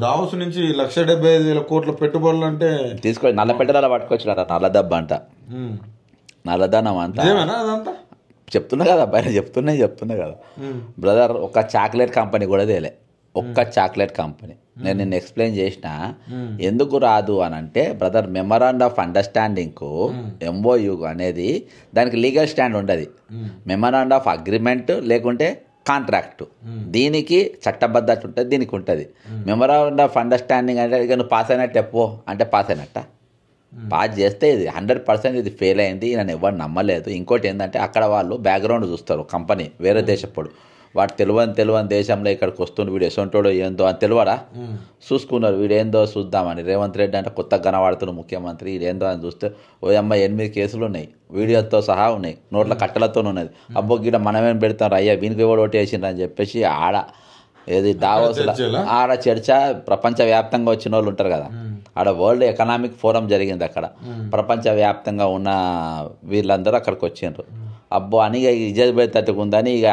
Davos నుంచి 1,75,000 కోట్ల పెట్టుబడులు అంటే తీసుకొని నల్ల పెట్టడాల పట్టుకొచ్చినారా, నల్ల దెబ్బ అంట, నల్లదనం అంట. అదంతా చెప్తున్నా కదా పైన చెప్తున్నా కదా బ్రదర్. ఒక చాక్లెట్ కంపెనీ కూడా తేలే, ఒక్క చాక్లెట్ కంపెనీ. నేను నిన్ను ఎక్స్ప్లెయిన్ చేసిన ఎందుకు రాదు అని అంటే బ్రదర్, మెమరాండం ఆఫ్ అండర్స్టాండింగ్కు ఎంఓయు అనేది దానికి లీగల్ స్టాండ్ ఉండదు. మెమరాండం ఆఫ్ అగ్రిమెంట్ లేకుంటే కాంట్రాక్ట్, దీనికి చట్టబద్ధత ఉంటుంది, దీనికి ఉంటుంది. మెమరాండం ఆఫ్ అండర్స్టాండింగ్ అంటే ఇక నువ్వు పాస్ అయినట్టు ఎప్పో అంటే పాస్ అయినట్ట. పాస్ చేస్తే ఇది 100% ఇది ఫెయిల్ అయింది, నన్ను ఎవరు నమ్మలేదు. ఇంకోటి ఏంటంటే అక్కడ వాళ్ళు బ్యాక్గ్రౌండ్ చూస్తారు, కంపెనీ వేరే దేశప్పుడు వాడు తెలియని దేశంలో ఇక్కడికి వస్తుండు, వీడు ఎసొంటోడో ఏందో అని తెలియరా చూసుకున్నారు. వీడేందో చూద్దామని రేవంత్ రెడ్డి అంటే కొత్తగా కనబడుతున్నాడు ముఖ్యమంత్రి, వీడేందో అని చూస్తే ఓ అమ్మ 8 కేసులు ఉన్నాయి, వీడియోతో సహా ఉన్నాయి, నోట్ల కట్టలతో ఉన్నది. అబ్బో గిడ మనమేం పెడతారు అయ్యా వీనికి ఎవరు ఓటు వేసిండ్రు అని చెప్పేసి ఆడ ఏది దావోస్లో ఆడ చర్చ ప్రపంచవ్యాప్తంగా వచ్చిన వాళ్ళు ఉంటారు కదా, ఆడ వరల్డ్ ఎకనామిక్ ఫోరం జరిగింది, అక్కడ ప్రపంచవ్యాప్తంగా ఉన్న వీళ్ళందరూ అక్కడికి వచ్చిండ్రు. అబ్బో అని ఇక ఇజాబెత్ తట్టుకుందని ఇక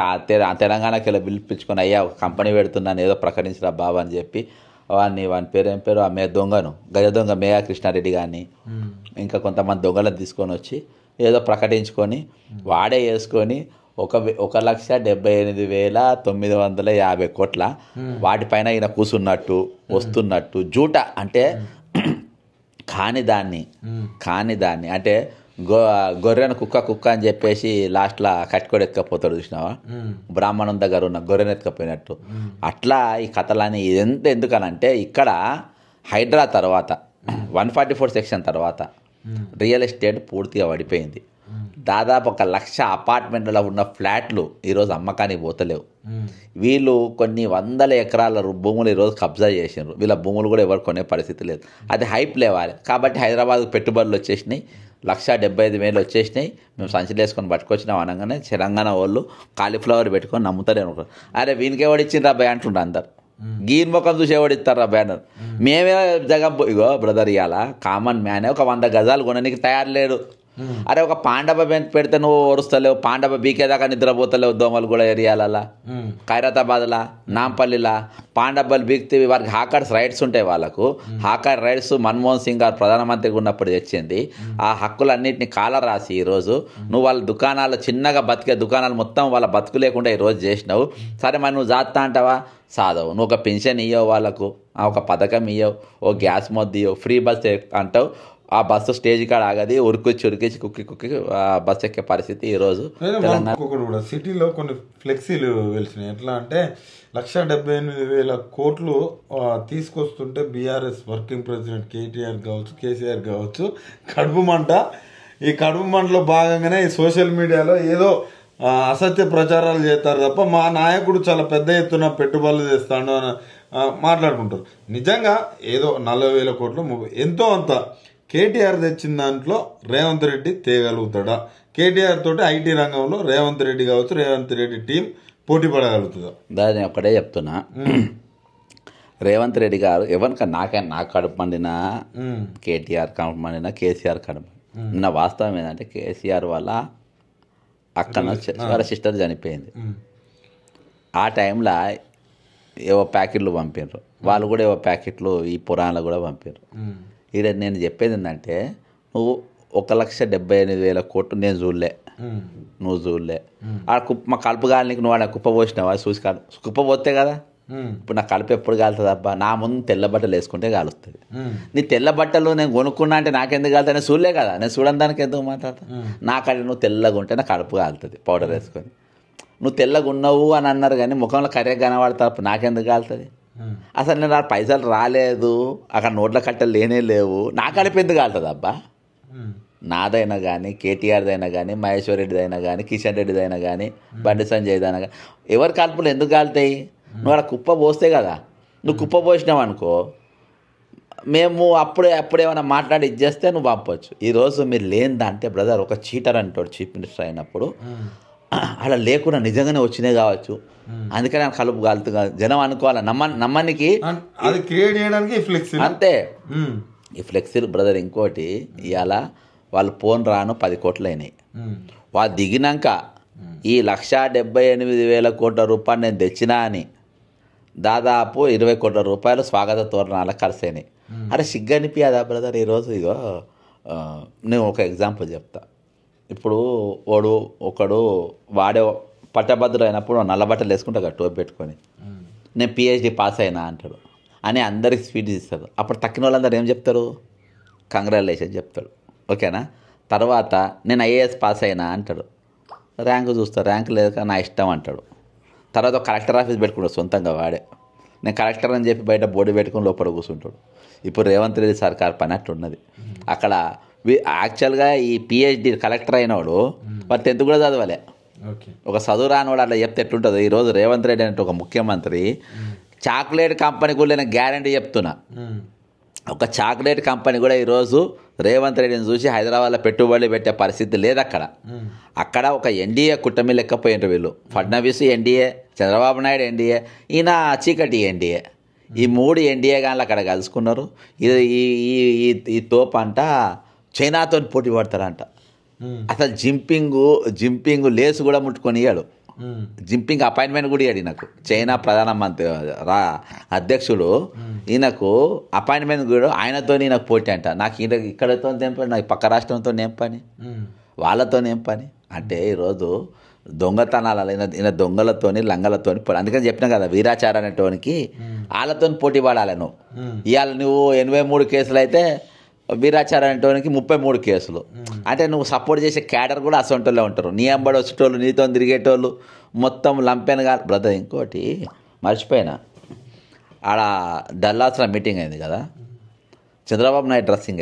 తెలంగాణకి వెళ్ళి పిలిపించుకొని అయ్యా ఒక కంపెనీ పెడుతున్నాను ఏదో ప్రకటించరా బాబా అని చెప్పి వాని పేరు ఏం పేరు ఆ దొంగను గజ దొంగ మేఘా కృష్ణారెడ్డి కానీ ఇంకా కొంతమంది దొంగలను తీసుకొని వచ్చి ఏదో ప్రకటించుకొని వాడే వేసుకొని 1,78,950 కోట్ల వాటిపైన ఈయన కూసున్నట్టు వస్తున్నట్టు జూట అంటే కాని దాన్ని అంటే గొర్రెను కుక్క అని చెప్పేసి లాస్ట్లో కట్టుకొని ఎత్తుకపోతాడు చూసినావా, బ్రాహ్మణం దగ్గర ఉన్న గొర్రెను ఎత్తుకపోయినట్టు. అట్లా ఈ కథలని ఇదంతా ఎందుకనంటే ఇక్కడ హైడ్రా తర్వాత 144 సెక్షన్ తర్వాత రియల్ ఎస్టేట్ పూర్తిగా పడిపోయింది. దాదాపు 1,00,000 అపార్ట్మెంట్లలో ఉన్న ఫ్లాట్లు ఈరోజు అమ్మకానికి పోతలేవు. వీళ్ళు కొన్ని 100 ఎకరాల భూములు ఈరోజు కబ్జా చేసినారు. వీళ్ళ భూములు కూడా ఎవరు కొనే పరిస్థితి లేదు. అది హైప్ లేవాలి కాబట్టి హైదరాబాద్కు పెట్టుబడులు వచ్చేసినాయి, 1,75,000 వచ్చేసినాయి. మేము సంచులు వేసుకొని పట్టుకొచ్చినాం అనగానే తెలంగాణ వాళ్ళు కాలీఫ్లవర్ పెట్టుకొని నమ్ముతారే అనుకుంటారు. అరే వీనికి ఎవడిచ్చిండ్రు అబ్బాయి అంటుండ్రు అందరు, గీన్ ముఖం చూసి ఎవడిస్తారు బ్యానర్. మేమే జగం ఇగో బ్రదర్ ఇవాళ కామన్ మ్యానే ఒక 100 గజాలు కొనడానికి తయారు లేడు. అరే ఒక పాండవ పెడితే నువ్వు ఓరుస్తలేవు, పాండవ బీకేదాకా నిద్రపోతలేవు, దోమలు కూడా ఏరియాలలా ఖైరతాబాద్లా నాంపల్లిలా పాండవ్లు బీక్తే వారికి హాకర్స్ రైట్స్ ఉంటాయి. వాళ్ళకు హాకర్ రైట్స్ మన్మోహన్ సింగ్ గారు ప్రధానమంత్రిగా ఉన్నప్పుడు తెచ్చింది. ఆ హక్కులన్నింటినీ కాల రాసి ఈరోజు నువ్వు వాళ్ళ దుకాణాలు చిన్నగా బతికే దుకాణాలు మొత్తం వాళ్ళ బతుకు లేకుండా ఈరోజు చేసినావు. సరే మరి నువ్వు జాతా అంటావా, సాధవు. నువ్వు ఒక పెన్షన్ ఇవ్వవు, వాళ్ళకు ఒక పథకం ఇవ్వవు, ఓ గ్యాస్ మొద్దు ఇవ్వవు, ఫ్రీ బస్ అంటావు. ఆ బస్సు స్టేజ్ కాడ ఆగది, ఉరికొచ్చి కుక్కి బస్సు ఎక్కే పరిస్థితి ఈరోజు తెలంగాణ. కూడా సిటీలో కొన్ని ఫ్లెక్సీలు వెలిసినాయి. ఎట్లా అంటే 1,78,000 కోట్లు తీసుకొస్తుంటే బీఆర్ఎస్ వర్కింగ్ ప్రెసిడెంట్ కేటీఆర్ కావచ్చు, కేసీఆర్ కావచ్చు కడుపు మంట. ఈ కడుపు మంటలో భాగంగానే ఈ సోషల్ మీడియాలో ఏదో అసత్య ప్రచారాలు చేస్తారు తప్ప మా నాయకుడు చాలా పెద్ద ఎత్తున పెట్టుబడులు చేస్తాడు అని మాట్లాడుకుంటారు. నిజంగా ఏదో 40,000 కోట్లు ఎంతో అంత కేటీఆర్ తెచ్చిన దాంట్లో రేవంత్ రెడ్డి తేగలుగుతాడా? కేటీఆర్ తోటి ఐటీ రంగంలో రేవంత్ రెడ్డి కావచ్చు, రేవంత్ రెడ్డి టీం పోటీ పడగలుగుతుందా? దాన్ని ఒకటే చెప్తున్నా, రేవంత్ రెడ్డి గారు ఎవరికన్నా నాకు కడుపు మండినా, కేటీఆర్ కడుపు మండినా, కేసీఆర్ కడుపు నిన్న వాస్తవం ఏంటంటే కేసీఆర్ వల్ల అక్కడ వాళ్ళ సిస్టర్ చనిపోయింది. ఆ టైంలో ఏవో ప్యాకెట్లు పంపారు, వాళ్ళు కూడా ఏవో ప్యాకెట్లు ఈ పురాణాలు కూడా పంపారు. ఇక్కడ నేను చెప్పేది ఏంటంటే నువ్వు 1,78,000 కోట్లు నేను చూడలే, నువ్వు చూడలే. ఆ మా కలుపు గాలికి నువ్వు ఆడ కుప్ప పోసినావా? చూసి కుప్ప పోతే కదా. ఇప్పుడు నా కలుపు ఎప్పుడు కాలుతుంది అబ్బా? నా ముందు తెల్ల బట్టలు వేసుకుంటే కాలుస్తుంది. నీ తెల్ల బట్టలు నేను కొనుక్కున్నా అంటే నాకెందుకు కాలుతా? నేను చూడలే కదా, నేను చూడని దానికి ఎందుకు మాట్లాడతా? నాకంటే నువ్వు తెల్లగా ఉంటే నా కలుపు కాలుతుంది పౌడర్ వేసుకొని. నువ్వు తెల్లగా ఉన్నావు అని అన్నారు కానీ ముఖంలో కర్రెగా కనబడతా, నాకెందుకు కాలుతుంది? అసలు నేను ఆ పైసలు రాలేదు, అక్కడ నోట్ల కట్టలు లేనే లేవు, నా కడుపు ఎందుకు కాలుతుంది అబ్బా? నాదైనా కానీ, కేటీఆర్దైనా కానీ, మహేశ్వర్ రెడ్డిదైనా కానీ, కిషన్ రెడ్డిదైనా కానీ, బండి సంజయ్దైనా కానీ ఎవరి కలుపులు ఎందుకు కాలుతాయి? నువ్వు అక్కడ కుప్ప పోస్తే కదా. నువ్వు కుప్ప పోసినావు అనుకో, మేము అప్పుడేమైనా మాట్లాడి ఇచ్చేస్తే నువ్వు పంపవచ్చు. ఈరోజు మీరు లేనిదంటే బ్రదర్ ఒక చీటర్ అంటాడు చీఫ్ మినిస్టర్ అయినప్పుడు, అలా లేకుండా నిజంగానే వచ్చినాయి కావచ్చు, అందుకని ఆయన కలుపు కాలుతు కాదు జనం అనుకోవాలి. నమ్మనికి అది క్రియేట్ చేయడానికి ఫ్లెక్సీ అంతే. ఈ ఫ్లెక్సీలు బ్రదర్ ఇంకోటి, ఇవాళ వాళ్ళు ఫోన్ రాను 10 కోట్లు అయినాయి. వాళ్ళు దిగినాక ఈ 1,78,000 కోట్ల రూపాయలు నేను తెచ్చినా అని దాదాపు 20 కోట్ల రూపాయలు స్వాగత తోరణాలకు ఖర్చయినాయి. అరే సిగ్గనిపియాదా బ్రదర్? ఈరోజు ఇగో నేను ఒక ఎగ్జాంపుల్ చెప్తా. ఇప్పుడు ఒకడు వాడే పట్టభద్రులు అయినప్పుడు నల్ల బట్టలు వేసుకుంటా టోపీ పెట్టుకొని నేను పిహెచ్డి పాస్ అయినా అంటాడు అని అందరికి స్వీట్ ఇస్తారు. అప్పుడు తక్కిన వాళ్ళందరూ ఏం చెప్తారు? కంగ్రాచులేషన్ చెప్తాడు. ఓకేనా? తర్వాత నేను ఐఏఎస్ పాస్ అయినా అంటాడు, ర్యాంకు చూస్తాడు, ర్యాంక్ లేదు నా ఇష్టం అంటాడు. తర్వాత కలెక్టర్ ఆఫీస్ పెట్టుకుంటాడు సొంతంగా వాడే, నేను కలెక్టర్ అని చెప్పి బయట బోర్డు పెట్టుకుని లోపల కూర్చుంటాడు. ఇప్పుడు రేవంత్ రెడ్డి సర్కార్ పని అట్టున్నది. అక్కడ యాక్చువల్గా ఈ పిహెచ్డి కలెక్టర్ అయినవాడు వాడు 10th కూడా చదవాలి. ఒక చదువు రానివాడు అట్లా చెప్తే ఎట్లుంటుంది? ఈరోజు రేవంత్ రెడ్డి అంటే ఒక ముఖ్యమంత్రి చాక్లెట్ కంపెనీ కూడా నేను గ్యారంటీ చెప్తున్నా, ఒక చాక్లెట్ కంపెనీ కూడా ఈరోజు రేవంత్ రెడ్డిని చూసి హైదరాబాద్లో పెట్టుబడులు పెట్టే పరిస్థితి లేదు. అక్కడ ఒక ఎన్డీఏ కుట్టమి లెక్కపోయినారు వీళ్ళు. ఫడ్నవీస్ ఎన్డీఏ, చంద్రబాబు నాయుడు ఎన్డీఏ, ఈయన చీకటి ఎన్డీఏ. ఈ 3 ఎన్డీఏ కానీ అక్కడ కలుసుకున్నారు. ఈ తోపు అంట చైనాతో పోటీ పడతారంట. అసలు జింపింగ్ లేసు కూడా ముట్టుకొని ఇయ్యాడు. జింపింగ్ అపాయింట్మెంట్ కూడా ఇవ్వడు నాకు. చైనా ప్రధానమంత్రి అధ్యక్షుడు ఈయనకు అపాయింట్మెంట్ కూడా ఆయనతో నాకు పోటీ అంట. నాకు ఇక్కడతో ఏం పని, నాకు పక్క రాష్ట్రంతో ఏం పని, వాళ్ళతో ఏం పని అంటే ఈరోజు దొంగతనాలు ఈయన దొంగలతోని లంగలతోని. అందుకని చెప్పినా కదా వీరాచార అనేటోనికి వాళ్ళతో పోటీ పడాలి నువ్వు. ఇవాళ నువ్వు 83 కేసులు అయితే వీరాచార అనేటోనికి 33 కేసులు. అంటే నువ్వు సపోర్ట్ చేసే క్యాడర్ కూడా అసొంటోళ్ళే ఉంటారు. నీ అంబడి వచ్చేటోళ్ళు, నీతో తిరిగేటోళ్ళు మొత్తం లంపెన్గా. బ్రదర్ ఇంకోటి మర్చిపోయినా, ఆడ డల్లాస్లో మీటింగ్ అయింది కదా, చంద్రబాబు నాయుడు డ్రెస్సింగ్